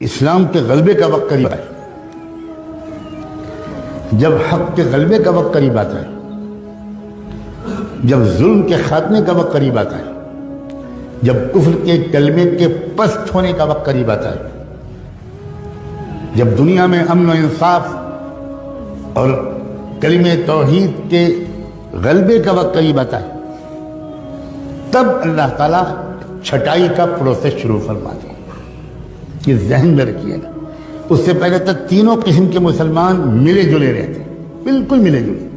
اسلام کے غلبے کا وقت قریب ہے، جب حق کے غلبے کا وقت قریب آتا ہے، جب ظلم کے خاتمے کا وقت قریب آتا ہے، جب کفر کے کلمے کے پست ہونے کا وقت قریب آتا ہے، جب دنیا میں امن و انصاف اور کلمہ توحید کے غلبے کا وقت قریب آتا ہے، تب اللہ تعالیٰ چھٹائی کا پروسیس شروع فرماتے ہیں۔ یہ ذہن میں رکھیے گا، اس سے پہلے تک تینوں قسم کے مسلمان ملے جلے رہتے، بالکل ملے جلے،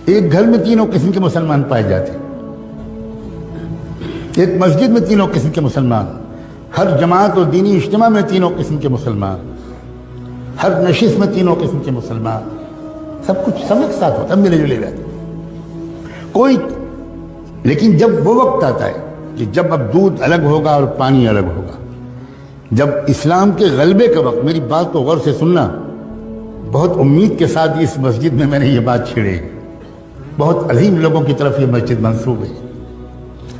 ایک گھر میں تینوں قسم کے مسلمان پائے جاتے، ایک مسجد میں تینوں قسم کے مسلمان، ہر جماعت اور دینی اجتماع میں تینوں قسم کے مسلمان، ہر نشست میں تینوں قسم کے مسلمان، سب کچھ سب ایک ساتھ ہوتا، ملے جلے رہتے کوئی۔ لیکن جب وہ وقت آتا ہے کہ جب اب دودھ الگ ہوگا اور پانی الگ ہوگا، جب اسلام کے غلبے کا وقت، میری بات کو غور سے سننا، بہت امید کے ساتھ اس مسجد میں میں نے یہ بات چھیڑی، بہت عظیم لوگوں کی طرف یہ مسجد منسوب ہے۔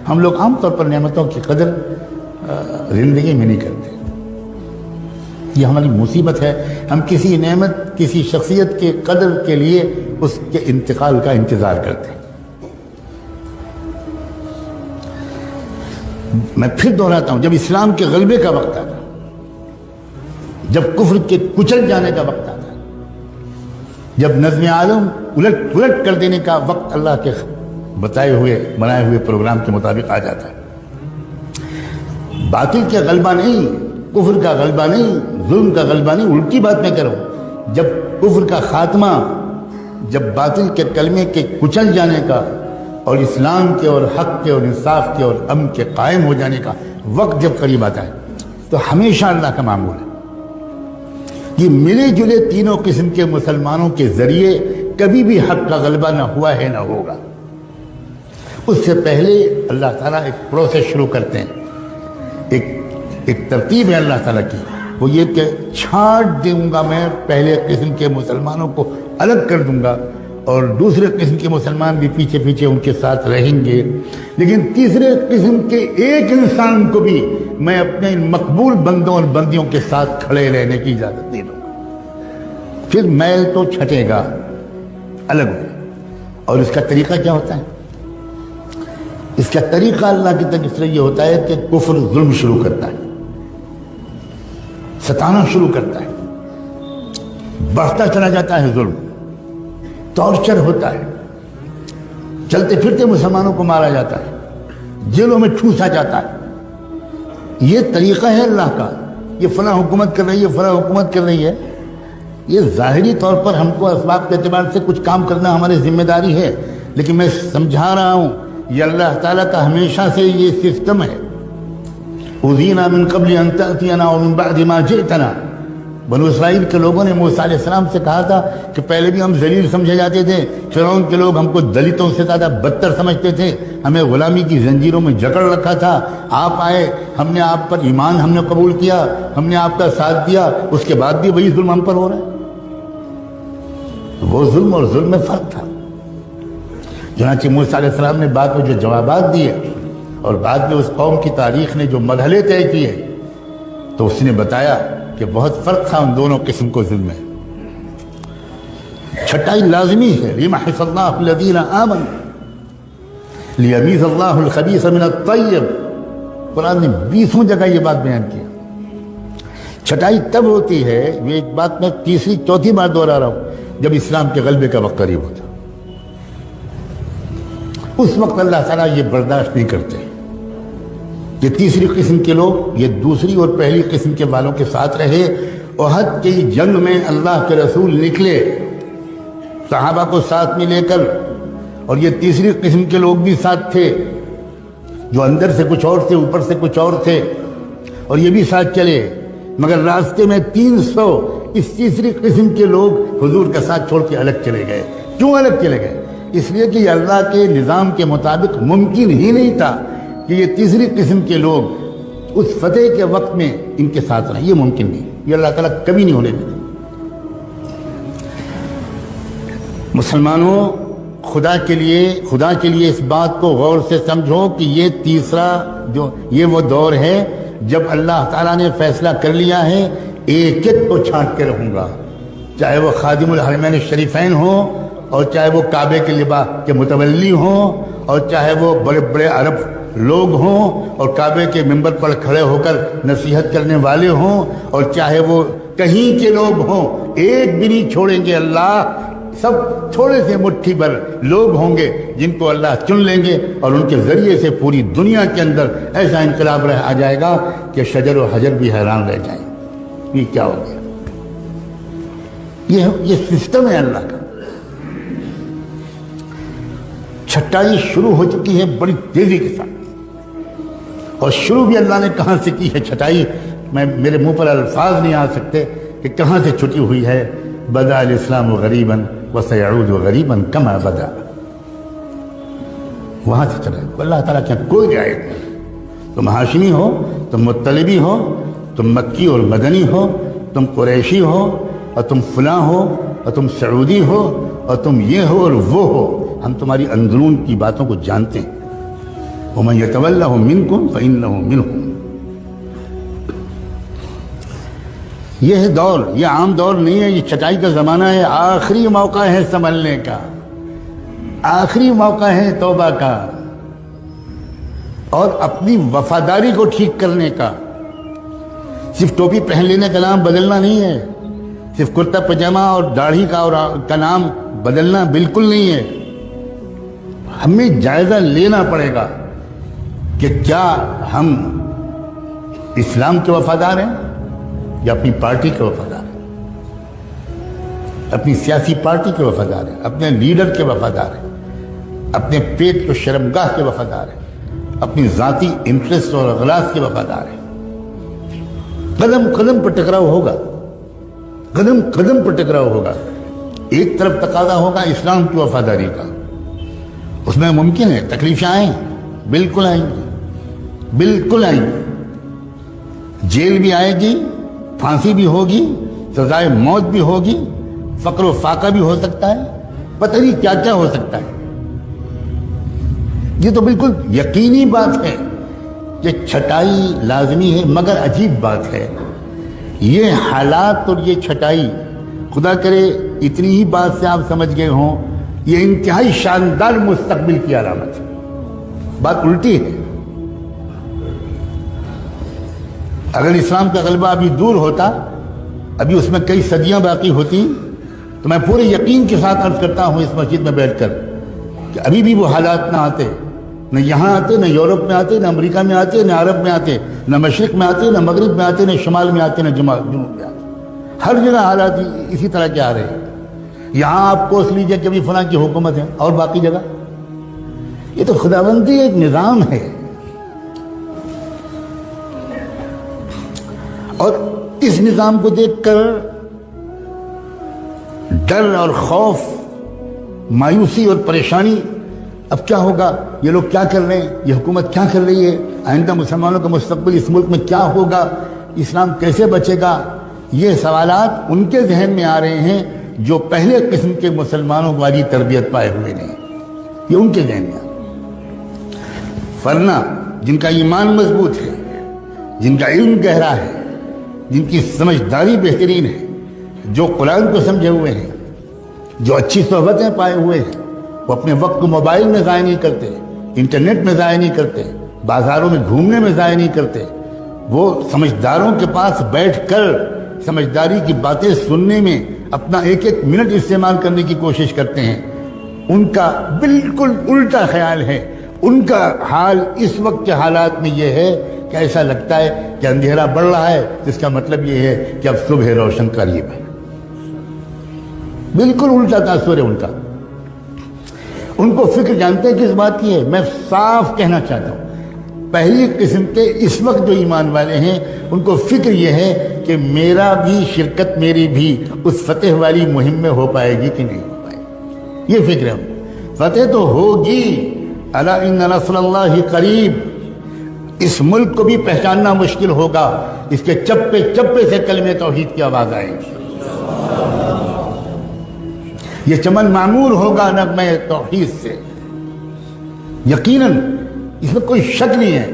ہم لوگ عام طور پر نعمتوں کی قدر زندگی میں نہیں کرتے، یہ ہماری مصیبت ہے۔ ہم کسی نعمت، کسی شخصیت کے قدر کے لیے اس کے انتقال کا انتظار کرتے ہیں۔ میں پھر دہراتا ہوں، جب اسلام کے غلبے کا وقت آتا ہے، جب کفر کے کچل جانے کا وقت آتا ہے، جب نظم عالم الٹ کر دینے کا وقت اللہ کے بنائے ہوئے پروگرام کے مطابق آ جاتا ہے، باطل کا غلبہ نہیں، کفر کا غلبہ نہیں، ظلم کا غلبہ نہیں، الٹی بات میں کروں، جب کفر کا خاتمہ، جب باطل کے کلمے کے کچل جانے کا اور اسلام کے اور حق کے اور انصاف کے اور امن کے قائم ہو جانے کا وقت جب قریب آتا ہے، تو ہمیشہ اللہ کا معمول ہے کہ ملے جلے تینوں قسم کے مسلمانوں کے ذریعے کبھی بھی حق کا غلبہ نہ ہوا ہے نہ ہوگا۔ اس سے پہلے اللہ تعالیٰ ایک پروسیس شروع کرتے ہیں، ایک ترتیب ہے اللہ تعالیٰ کی، وہ یہ کہ چھانٹ دوں گا میں، پہلے قسم کے مسلمانوں کو الگ کر دوں گا اور دوسرے قسم کے مسلمان بھی پیچھے پیچھے ان کے ساتھ رہیں گے، لیکن تیسرے قسم کے ایک انسان کو بھی میں اپنے مقبول بندوں اور بندیوں کے ساتھ کھڑے رہنے کی اجازت دے دوں گا۔ پھر میل تو چھٹے گا، الگ ہو۔ اور اس کا طریقہ کیا ہوتا ہے؟ اس کا طریقہ اللہ کی طرف سے یہ ہوتا ہے کہ کفر ظلم شروع کرتا ہے، ستانا شروع کرتا ہے، بڑھتا چلا جاتا ہے ظلم، ٹارچر ہوتا ہے، چلتے پھرتے مسلمانوں کو مارا جاتا ہے، جیلوں میں ٹھوسا جاتا ہے۔ یہ طریقہ ہے اللہ کا، یہ فلاں حکومت کر رہی ہے، فلاں حکومت کر رہی ہے، یہ ظاہری طور پر ہم کو اسباب کے اعتبار سے کچھ کام کرنا ہماری ذمہ داری ہے، لیکن میں سمجھا رہا ہوں یہ اللہ تعالیٰ کا ہمیشہ سے یہ سسٹم ہے۔ اُذِينَا مِن قَبْلِ أَن تَأْتِيَنَا وَمِن بَعْدِ مَا جِئْتَنَا، بنو اسرائیل کے لوگوں نے موسیٰ علیہ السلام سے کہا تھا کہ پہلے بھی ہم ذلیل سمجھے جاتے تھے، فرعون کے لوگ ہم کو دلتوں سے زیادہ بدتر سمجھتے تھے، ہمیں غلامی کی زنجیروں میں جکڑ رکھا تھا، آپ آئے، ہم نے آپ پر ایمان ہم نے قبول کیا، ہم نے آپ کا ساتھ دیا، اس کے بعد بھی وہی ظلم ہم پر ہو رہا ہے۔ وہ ظلم اور ظلم میں فرق تھا۔ چنانچہ موسیٰ علیہ السلام نے بعد میں جو جوابات دیے اور بعد میں اس قوم کی تاریخ نے جو مرحلے طے کیے، تو اس نے بتایا کہ بہت فرق تھا ان دونوں قسم کو ظلم میں۔ چھٹائی لازمی ہے، لِيَمْحِصَ اللَّهُ الَّذِينَ آمَنُوا لِيَمِيزَ اللَّهُ الْخَبِيثَ مِنَ الطَّيِّبِ، قرآن نے 20 جگہ یہ بات بیان کی۔ چھٹائی تب ہوتی ہے، یہ ایک بات میں تیسری چوتھی بار دوہرا رہا ہوں، جب اسلام کے غلبے کا وقت قریب ہوتا، اس وقت اللہ تعالیٰ یہ برداشت نہیں کرتے کہ تیسری قسم کے لوگ یہ دوسری اور پہلی قسم کے والوں کے ساتھ رہے۔ احد کی جنگ میں اللہ کے رسول نکلے صحابہ کو ساتھ میں لے کر، اور یہ تیسری قسم کے لوگ بھی ساتھ تھے جو اندر سے کچھ اور تھے، اوپر سے کچھ اور تھے، اور یہ بھی ساتھ چلے، مگر راستے میں 300 اس تیسری قسم کے لوگ حضور کا ساتھ چھوڑ کے الگ چلے گئے۔ کیوں الگ چلے گئے؟ اس لیے کہ یہ اللہ کے نظام کے مطابق ممکن ہی نہیں تھا کہ یہ تیسری قسم کے لوگ اس فتح کے وقت میں ان کے ساتھ رہیں، یہ ممکن نہیں، یہ اللہ تعالیٰ کبھی نہیں ہونے دیتے۔ مسلمانوں، خدا کے لیے اس بات کو غور سے سمجھو کہ یہ تیسرا یہ وہ دور ہے جب اللہ تعالیٰ نے فیصلہ کر لیا ہے ایک ایک کو چھانٹ کے رہوں گا، چاہے وہ خادم الحرمین الشریفین ہوں، اور چاہے وہ کعبے کے لباس کے متولی ہوں، اور چاہے وہ بڑے بڑے عرب لوگ ہوں اور کعبے کے منبر پر کھڑے ہو کر نصیحت کرنے والے ہوں، اور چاہے وہ کہیں کے لوگ ہوں، ایک بھی نہیں چھوڑیں گے اللہ۔ سب تھوڑے سے مٹھی بھر لوگ ہوں گے جن کو اللہ چن لیں گے، اور ان کے ذریعے سے پوری دنیا کے اندر ایسا انقلاب آ جائے گا کہ شجر و حجر بھی حیران رہ جائیں۔ یہ کیا ہو گیا؟ یہ سسٹم ہے اللہ کا۔ چھٹائی شروع ہو چکی ہے بڑی تیزی کے ساتھ، اور شروع بھی اللہ نے کہاں سے کی ہے چھٹائی؟ میرے منہ پر الفاظ نہیں آ سکتے کہ کہاں سے چھٹی ہوئی ہے۔ بدا الاسلام غریباً وسیعود غریباً کما بدا، وہاں سے چلا۔ اللہ تعالیٰ کیا کوئی رعایت نہیں، تم ہاشمی ہو، تم مطلبی ہو، تم مکی اور مدنی ہو، تم قریشی ہو، اور تم فلاں ہو، اور تم سعودی ہو، اور تم یہ ہو اور وہ ہو، ہم تمہاری اندرون کی باتوں کو جانتے ہیں۔ وَمَن يَتَوَلَّهُم مِّنكُمْ فَإِنَّهُ مِنْهُمْ۔ یہ دور، یہ عام دور نہیں ہے، یہ چھٹائی کا زمانہ ہے۔ آخری موقع ہے سنبھلنے کا، آخری موقع ہے توبہ کا، اور اپنی وفاداری کو ٹھیک کرنے کا۔ صرف ٹوپی پہن لینے کا نام بدلنا نہیں ہے، صرف کرتا پجامہ اور داڑھی کا نام بدلنا بالکل نہیں ہے۔ ہمیں جائزہ لینا پڑے گا کہ کیا ہم اسلام کے وفادار ہیں یا اپنی پارٹی کے وفادار ہیں، اپنی سیاسی پارٹی کے وفادار ہیں، اپنے لیڈر کے وفادار ہیں، اپنے پیٹ و شرمگاہ کے وفادار ہیں، اپنی ذاتی انٹرسٹ اور اغراض کے وفادار ہیں۔ قدم قدم پر ٹکراؤ ہوگا، قدم قدم پر ٹکراؤ ہوگا۔ ایک طرف تقاضا ہوگا اسلام کی وفاداری کا، اس میں ممکن ہے تکلیفیں آئیں، بالکل آئیں گی، بالکل آئیں گی، جیل بھی آئے گی، پھانسی بھی ہوگی، سزائے موت بھی ہوگی، فقر و فاقہ بھی ہو سکتا ہے، پتہ نہیں کیا کیا ہو سکتا ہے۔ یہ تو بالکل یقینی بات ہے کہ چھٹائی لازمی ہے، مگر عجیب بات ہے، یہ حالات اور یہ چھٹائی، خدا کرے اتنی ہی بات سے آپ سمجھ گئے ہوں، یہ انتہائی شاندار مستقبل کی علامت ہے۔ بات الٹی ہے۔ اگر اسلام کا غلبہ ابھی دور ہوتا، ابھی اس میں کئی صدیاں باقی ہوتی، تو میں پورے یقین کے ساتھ عرض کرتا ہوں اس مسجد میں بیٹھ کر کہ ابھی بھی وہ حالات نہ آتے، نہ یہاں آتے، نہ یورپ میں آتے، نہ امریکہ میں آتے، نہ عرب میں آتے، نہ مشرق میں آتے، نہ مغرب میں آتے، نہ شمال میں آتے، نہ جنوب میں آتے۔ ہر جگہ حالات اسی طرح کے آ رہے ہیں۔ یہاں آپ کوس لیجئے کہ ابھی فلاں کی حکومت ہے، اور باقی جگہ یہ تو خداوندی ایک نظام ہے، اور اس نظام کو دیکھ کر ڈر اور خوف، مایوسی اور پریشانی، اب کیا ہوگا، یہ لوگ کیا کر رہے ہیں، یہ حکومت کیا کر رہی ہے، آئندہ مسلمانوں کا مستقبل اس ملک میں کیا ہوگا، اسلام کیسے بچے گا، یہ سوالات ان کے ذہن میں آ رہے ہیں جو پہلے قسم کے مسلمانوں والی تربیت پائے ہوئے نہیں، یہ ان کے ذہن میں آ رہے ہیں۔ ورنہ جن کا ایمان مضبوط ہے، جن کا علم گہرا ہے، جن کی سمجھداری بہترین ہے، جو قرآن کو سمجھے ہوئے ہیں، جو اچھی صحبتیں پائے ہوئے ہیں، وہ اپنے وقت کو موبائل میں ضائع نہیں کرتے، انٹرنیٹ میں ضائع نہیں کرتے، بازاروں میں گھومنے میں ضائع نہیں کرتے، وہ سمجھداروں کے پاس بیٹھ کر سمجھداری کی باتیں سننے میں اپنا ایک ایک منٹ استعمال کرنے کی کوشش کرتے ہیں۔ ان کا بالکل الٹا خیال ہے۔ ان کا حال اس وقت کے حالات میں یہ ہے کہ ایسا لگتا ہے کہ اندھیرا بڑھ رہا ہے، جس کا مطلب یہ ہے کہ اب صبح روشن قریب ہے۔ بالکل الٹا تاثر ہے ان کا۔ ان کو فکر جانتے ہیں کس بات کی ہے؟ میں صاف کہنا چاہتا ہوں، پہلی قسم کے اس وقت جو ایمان والے ہیں، ان کو فکر یہ ہے کہ میرا بھی شرکت، میری بھی اس فتح والی مہم میں ہو پائے گی کہ نہیں ہو پائے گی۔ یہ فکر ہے، فتح تو ہوگی، الا ان نصر اللہ قریب۔ اس ملک کو بھی پہچاننا مشکل ہوگا، اس کے چپے چپے سے کلمہ توحید کی آواز آئے گی۔ یہ چمن معمور ہوگا نغمہ توحید سے، یقیناً، اس میں کوئی شک نہیں ہے۔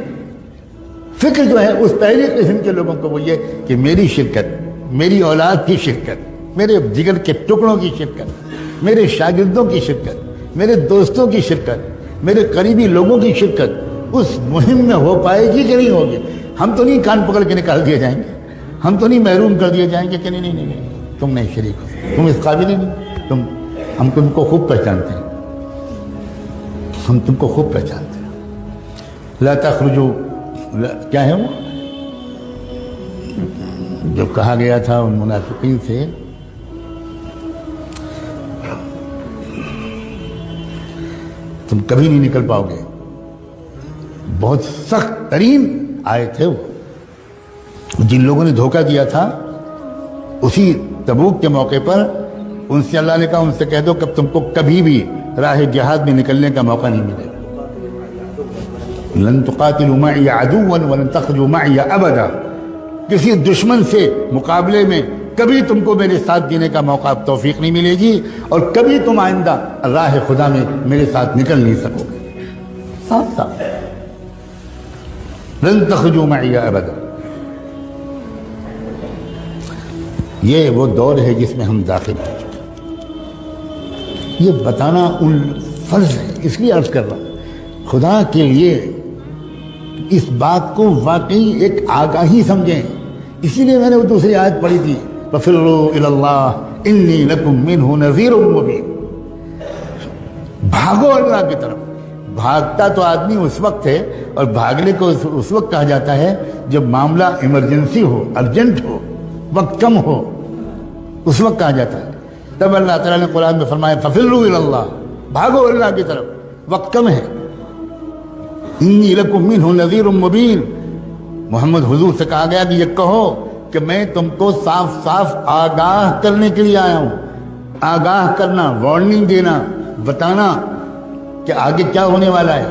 فکر جو ہے اس پہلی قسم کے لوگوں کو وہ یہ کہ میری شرکت، میری اولاد کی شرکت، میرے جگر کے ٹکڑوں کی شرکت، میرے شاگردوں کی شرکت، میرے دوستوں کی شرکت، میرے قریبی لوگوں کی شرکت اس مہم میں ہو پائے گی کہ نہیں ہوگی؟ ہم تو نہیں کان پکڑ کے نکال دیے جائیں گے، ہم تو نہیں محروم کر دیے جائیں گے کہ نہیں تم نہیں شریک ہو، تم اس قابل ہی نہیں، ہم تم کو خوب پہچانتے ہیں، ہم تم کو خوب پہچانتے ہیں۔ لا تخرجوا، کیا ہے وہ جو کہا گیا تھا ان منافقین سے، تم کبھی نہیں نکل پاؤ گے، بہت سخت ترین آئے تھے وہ، جن لوگوں نے دھوکہ دیا تھا اسی تبوک کے موقع پر ان سے اللہ نے کہا ان سے کہہ دو کہ تم کو کبھی بھی راہ جہاد میں نکلنے کا موقع نہیں ملے گا، لن تقاتلوا معي عدوا ولن تخرجوا معي ابدا، کسی دشمن سے مقابلے میں کبھی تم کو میرے ساتھ دینے کا موقع توفیق نہیں ملے گی، اور کبھی تم آئندہ راہ خدا میں میرے ساتھ نکل نہیں سکو گے، صاف صاف، لن تخرجوا معي ابدا۔ یہ وہ دور ہے جس میں ہم داخل ہو چکے، یہ بتانا ان فرض ہے، اس لیے عرض کر رہا ہوں خدا کے لیے اس بات کو واقعی ایک آگاہی سمجھیں، اسی لیے میں نے وہ دوسری آیت پڑھی تھی فَفِرُّوا إِلَى اللَّهِ إِنِّي لَكُمْ مِنْهُ نَذِيرٌ مُبِينٌ، بھاگو اللہ کی طرف۔ بھاگتا تو آدمی اس وقت ہے، اور بھاگنے کو اس وقت کہا جاتا ہے جب معاملہ ایمرجنسی ہو، ارجنٹ ہو، وقت کم ہو، اس وقت کہا جاتا ہے۔ تب اللہ تعالیٰ نے قرآن میں فرمایا فَفِرُّوا إِلَى اللَّهِ، بھاگو اللہ کی طرف، وقت کم ہے۔ انی لکم منہ نذیر مبین، محمد حضور سے کہا گیا کہ یہ کہو کہ میں تم کو صاف صاف آگاہ کرنے کے لیے آیا ہوں، آگاہ کرنا، وارننگ دینا، بتانا کہ آگے کیا ہونے والا ہے،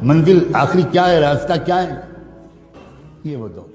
منزل آخری کیا ہے، راستہ کیا ہے، یہ وہ دو